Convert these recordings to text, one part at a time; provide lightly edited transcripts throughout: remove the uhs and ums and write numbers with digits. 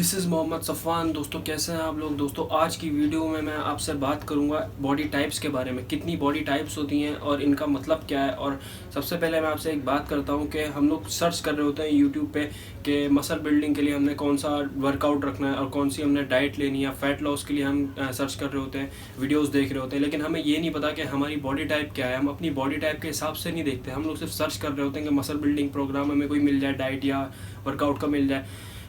This is Mohammad Safwan. दोस्तों कैसे हैं आप लोग। दोस्तों आज की वीडियो में मैं आपसे बात करूंगा बॉडी टाइप्स के बारे में, कितनी बॉडी टाइप्स होती हैं और इनका मतलब क्या है। और सबसे पहले मैं आपसे एक बात करता हूं कि हम लोग सर्च कर रहे होते हैं यूट्यूब पे कि मसल बिल्डिंग के लिए हमने कौन सा वर्कआउट रखना है और कौन सी हमने डाइट लेनी है। फैट लॉस के लिए हम सर्च कर रहे होते हैं, वीडियोज़ देख रहे होते हैं, लेकिन हमें ये नहीं पता कि हमारी बॉडी टाइप क्या है। हम अपनी बॉडी टाइप के हिसाब से नहीं देखते, हम लोग सिर्फ सर्च कर रहे होते हैं कि मसल बिल्डिंग प्रोग्राम हमें कोई मिल जाए, डाइट या वर्कआउट का मिल जाए।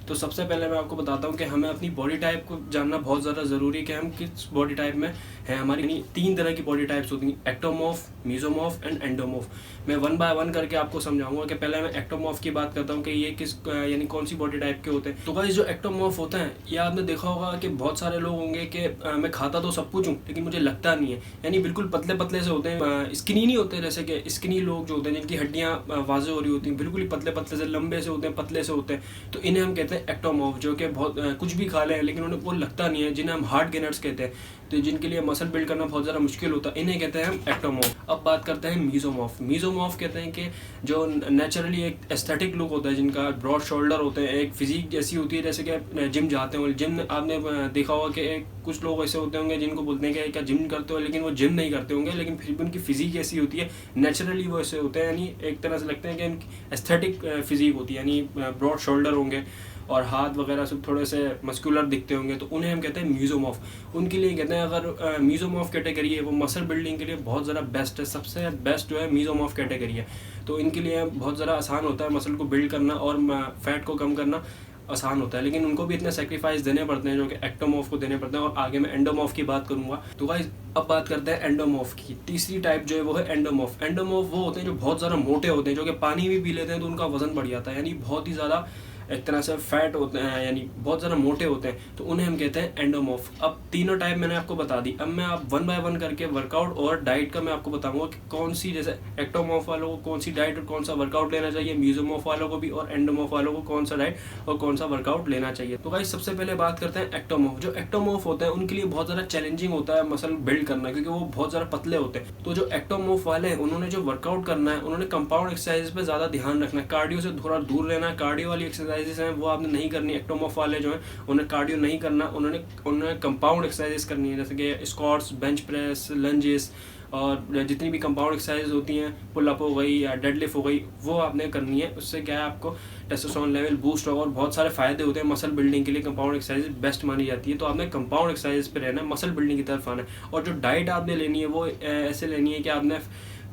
तो सबसे पहले मैं आपको बताता हूँ कि हमें अपनी बॉडी टाइप को जानना बहुत ज़्यादा ज़रूरी है कि हम किस बॉडी टाइप में हैं। हमारी 3 तरह की बॉडी टाइप्स होती हैं, एक्टोमॉर्फ, मेसोमॉर्फ एंड एंडोमॉर्फ। मैं वन बाय वन करके आपको समझाऊंगा कि पहले मैं एक्टोमॉर्फ की बात करता हूँ कि ये किस यानी कौन सी बॉडी टाइप के होते हैं। तो गाइस जो एक्टोमॉर्फ होते हैं ये आपने देखा होगा कि बहुत सारे लोग होंगे कि मैं खाता तो सब कुछ हूँ लेकिन मुझे लगता नहीं है, यानी बिल्कुल पतले पतले से होते हैं, स्किनी नहीं होते। जैसे कि स्किनी लोग जो होते हैं जिनकी हड्डियाँ वाजे हो रही होती हैं, बिल्कुल ही पतले पतले से, लंबे से होते हैं, पतले से होते हैं, तो इन्हें हम कहते हैं एक्टोमॉर्फ। जो कि बहुत कुछ भी खा लें लेकिन उन्हें वो लगता नहीं है, जिन्हें हम हार्ड गेनर्स कहते हैं, तो जिनके लिए मसल बिल्ड करना बहुत ज़्यादा मुश्किल होता है, इन्हें कहते हैं हम एक्टोमॉर्फ। अब बात करते हैं मेसोमॉर्फ। मेसोमॉर्फ कहते हैं कि जो नेचुरली एक एस्थेटिक लुक होता है, जिनका ब्रॉड शोल्डर होते हैं, एक फिजिक जैसी होती है जैसे कि जिम जाते हो। जिम आपने देखा होगा कि कुछ लोग ऐसे होते होंगे जिनको बोलते हैं कि क्या जिम करते हो, लेकिन वो जिम नहीं करते होंगे, लेकिन फिर भी उनकी फिजिक ऐसी होती है, नेचुरली वो ऐसे होते हैं, यानी एक तरह से लगते हैं कि उनकी एस्थेटिक फिजिक होती है, यानी ब्रॉड शोल्डर होंगे और हाथ वगैरह सब थोड़े से मस्कुलर दिखते होंगे, तो उन्हें हम कहते हैं मेसोमॉर्फ। उनके लिए कहते हैं अगर मेसोमॉर्फ कैटेगरी है वो मसल बिल्डिंग के लिए बहुत ज़्यादा बेस्ट है, सबसे बेस्ट जो है मेसोमॉर्फ कैटेगरी है। तो इनके लिए बहुत ज़्यादा आसान होता है मसल को बिल्ड करना और फैट को कम करना आसान होता है, लेकिन उनको भी इतने सेक्रीफाइस देने पड़ते हैं जो कि एक्टोमॉर्फ को देने पड़ते हैं। और आगे मैं एंडोमॉर्फ की बात करूंगा। तो गाइस अब बात करते हैं एंडोमॉर्फ की। तीसरी टाइप जो है वो है एंडोमॉर्फ। एंडोमॉर्फ वो होते हैं जो बहुत ज़्यादा मोटे होते हैं, जो कि पानी भी पी लेते हैं तो उनका वजन बढ़ जाता है, यानी बहुत ही ज़्यादा एक तरह से फैट होते हैं, यानी बहुत ज़्यादा मोटे होते हैं, तो उन्हें हम कहते हैं एंडोमॉर्फ। अब तीनों टाइप मैंने आपको बता दी। अब मैं आप वन बाय वन करके वर्कआउट और डाइट का मैं आपको बताऊंगा कि कौन सी, जैसे एक्टोमॉर्फ वालों को कौन सी डाइट और कौन सा वर्कआउट लेना चाहिए, मेसोमॉर्फ वालों को भी और एंडोमॉर्फ वालों को कौन सा डाइट और कौन सा वर्कआउट लेना चाहिए। तो गाइस सबसे पहले बात करते हैं एक्टोमॉर्फ। जो एक्टोमॉर्फ होते हैं उनके लिए बहुत ज़्यादा चैलेंजिंग होता है मसल बिल्ड करना, क्योंकि वो बहुत ज़्यादा पतले होते हैं। तो जो एक्टोमॉर्फ वाले हैं उन्होंने जो वर्कआउट करना है, उन्होंने कंपाउंड एक्सरसाइज पे ज़्यादा ध्यान रखना है, कार्डियो से थोड़ा दूर रहना है। कार्डियो वाली एक्सरसाइजेस हैं वो आपने नहीं करनी। एक्टोमॉर्फ वाले जो हैं उन्हें कार्डियो नहीं करना, उन्होंने कंपाउंड एक्सरसाइजेस करनी है, जैसे कि स्क्वाट्स, बेंच प्रेस, लंजेस और जितनी भी कंपाउंड एक्सरसाइज होती हैं, पुल अप हो गई या डेडलिफ्ट हो गई, वो आपने करनी है। उससे क्या है, आपको टेस्टोस्टेरोन लेवल बूस्ट होगा और बहुत सारे फायदे होते हैं मसल बिल्डिंग के लिए। कंपाउंड एक्सरसाइज बेस्ट मानी जाती है, तो आपने कंपाउंड एक्सरसाइज पे रहना है, मसल बिल्डिंग की तरफ आना है। और जो डाइट आपने लेनी है वो ऐसे लेनी है कि आपने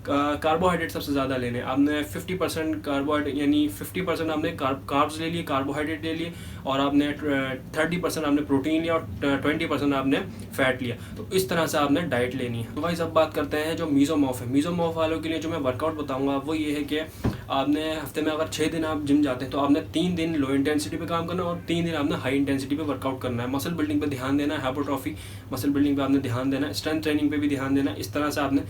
कार्बोहाइड्रेट सबसे ज़्यादा लेने। आपने 50% कार्बोहाइड्रेट, यानी 50% आपने कार्ब्स ले लिए, कार्बोहाइड्रेट ले लिए, और आपने 30% आपने प्रोटीन लिया और 20% आपने फैट लिया। तो इस तरह से आपने डाइट लेनी है। तो भाई सब बात करते हैं जो मेसोमॉर्फ है। मेसोमॉर्फ वालों के लिए जो मैं वर्कआउट बताऊंगा वो ये है कि आपने हफ्ते में अगर 6 दिन आप जिम जाते हैं तो आपने 3 दिन लो इंटेंसिटी पे काम करना है और 3 दिन आपने हाई इंटेंसिटी पे वर्कआउट करना है। मसल बिल्डिंग पे ध्यान देना है, हाइपरट्रॉफी मसल बिल्डिंग पे आपने ध्यान देना है, स्ट्रेंथ ट्रेनिंग पे भी ध्यान देना है। इस तरह से आपने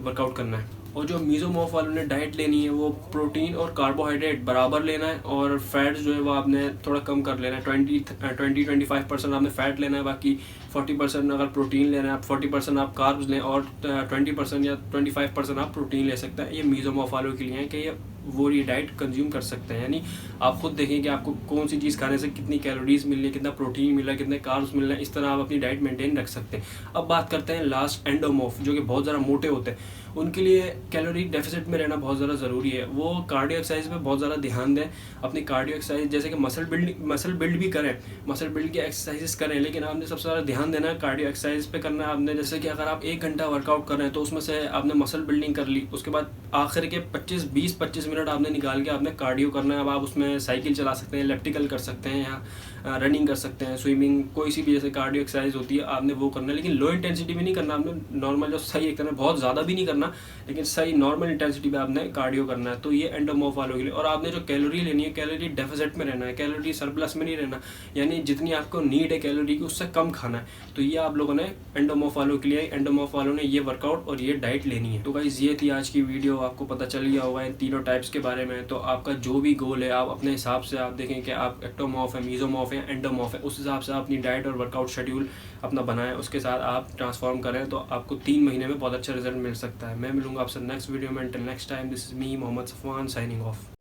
वर्कआउट करना है। और जो मेसोमॉर्फ वालों ने डाइट लेनी है वो प्रोटीन और कार्बोहाइड्रेट बराबर लेना है और फैट जो है वो आपने थोड़ा कम कर लेना है। 20-25% आपने फैट लेना है, बाकी 40% अगर प्रोटीन लेना है, आप 40% आप कार्ब्स लें और 20% या 25% आप प्रोटीन ले सकते हैं। ये मेसोमॉर्फ वालों के लिए है कि ये वो ये डाइट कंज्यूम कर सकते हैं, यानी आप खुद देखें कि आपको कौन सी चीज़ खाने से कितनी कैलोरीज मिल रही है, कितना प्रोटीन मिल रहा है, कितने कार्ब्स मिल रहे हैं। इस तरह आप अपनी डाइट मेंटेन रख सकते हैं। अब बात करते हैं लास्ट एंडोमॉर्फ, जो कि बहुत ज़्यादा मोटे होते हैं। उनके लिए कैलोरी डेफिसिट में रहना बहुत ज़्यादा ज़रूरी है। वो कार्डियो एक्सरसाइज पे बहुत ज़्यादा ध्यान दें। अपनी कार्डियो एक्सरसाइज जैसे कि मसल बिल्ड भी करें, मसल बिल्ड की एक्सरसाइजेस करें, लेकिन आपने सबसे ज़्यादा ध्यान देना है कार्डियो एक्सरसाइज पे करना है आपने। जैसे कि अगर आप 1 घंटा वर्कआउट कर रहे हैं तो उसमें से आपने मसल बिल्डिंग कर ली, उसके बाद आखिर के 20-25 मिनट आपने निकाल के आपने कार्डियो करना है। अब आप उसमें साइकिल चला सकते हैं, इलेप्टिकल कर सकते हैं या रनिंग कर सकते हैं, स्विमिंग, कोई सी भी जैसे कार्डियो एक्सरसाइज होती है आपने वो करना है, लेकिन लो इंटेंसिटी में नहीं करना। आपने नॉर्मल जो सही एक तरह, बहुत ज़्यादा भी नहीं करना, लेकिन सही नॉर्मल इंटेंसिटी पे आपने कार्डियो करना है। तो ये एंडोमॉर्फ वालों के लिए। और आपने जो कैलोरी लेनी है, कैलोरी डेफिसिट में रहना है, कैलोरी सरप्लस में नहीं रहना, यानी जितनी आपको नीड है कैलोरी की उससे कम खाना है। तो ये आप लोगों ने एंडोमॉर्फ वालों के लिए, एंडोमॉर्फ वालों ने ये वर्कआउट और ये डाइट लेनी है। तो गाइस ये थी आज की वीडियो, आपको पता चल गया होगा इन तीनों टाइप्स के बारे में। तो आपका जो भी गोल है आप अपने हिसाब से आप देखें कि आप एक्टोमॉर्फ है, मेसोमॉर्फ है, एंडोमॉर्फ है, उस हिसाब से आप अपनी डाइट और वर्कआउट शेड्यूल अपना बनाएं, उसके साथ आप ट्रांसफॉर्म करें तो आपको 3 महीने में बहुत अच्छा रिजल्ट मिल सकता है। मैं मिलूंगा आपसे नेक्स्ट वीडियो में। Until next time, this is me, Mohammad Safwan, signing off.